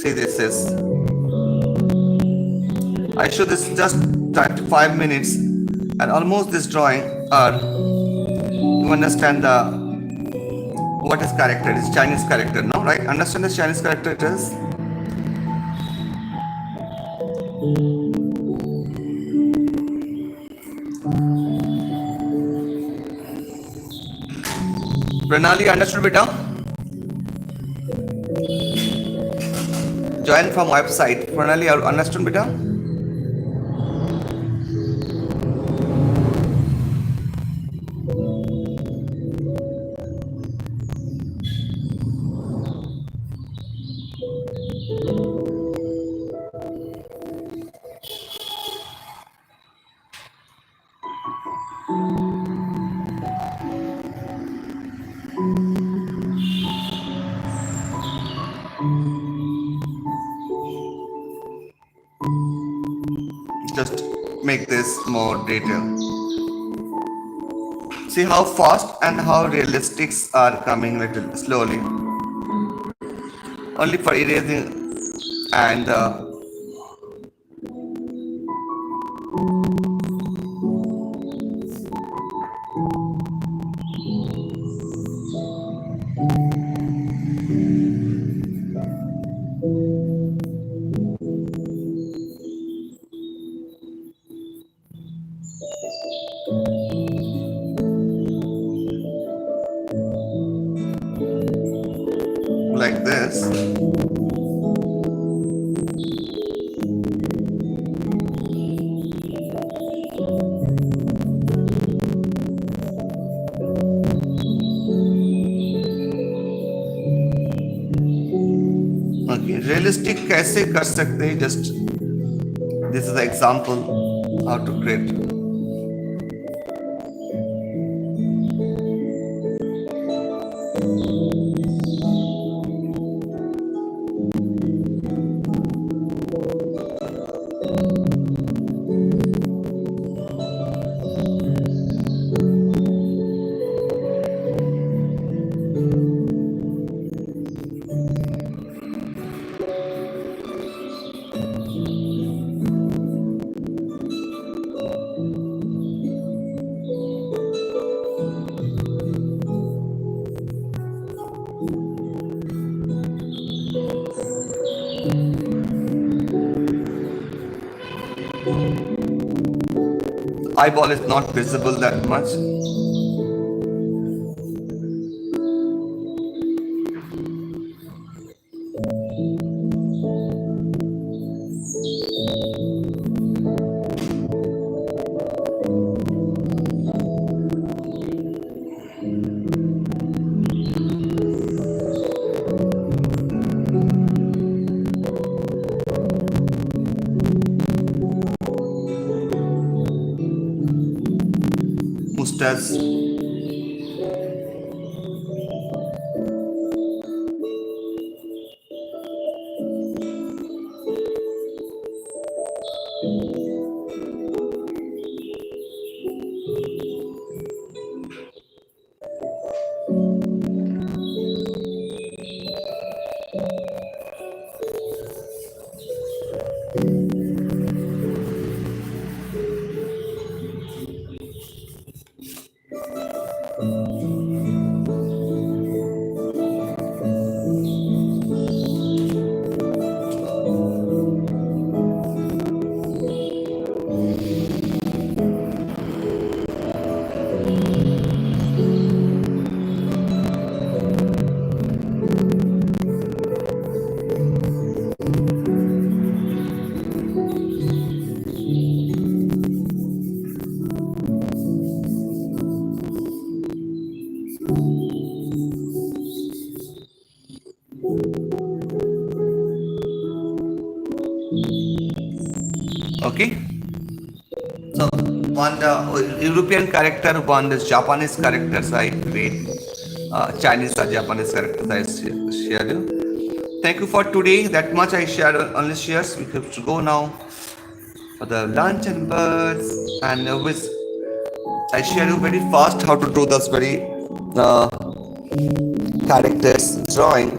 see this is. I show this just 5 minutes, and almost this drawing are you understand the what is character? It's Chinese character, no? Right? Understand the Chinese character it is. Pranali, understood beta? Join from website. Pranali, understood beta? Just make this more detailed. See how fast and how realistics are coming little slowly. Only for erasing and like this. Okay, realistic कैसे कर सकते हैं? Just this is the example how to create. Eyeball is not visible that much. Mustache. Okay, so one European character, one is Japanese characters I create, Chinese or Japanese characters I share you. Thank you for today. That much I shared only shares. We have to go now for the lunch and birds, and always I share you very fast how to do this very characters drawing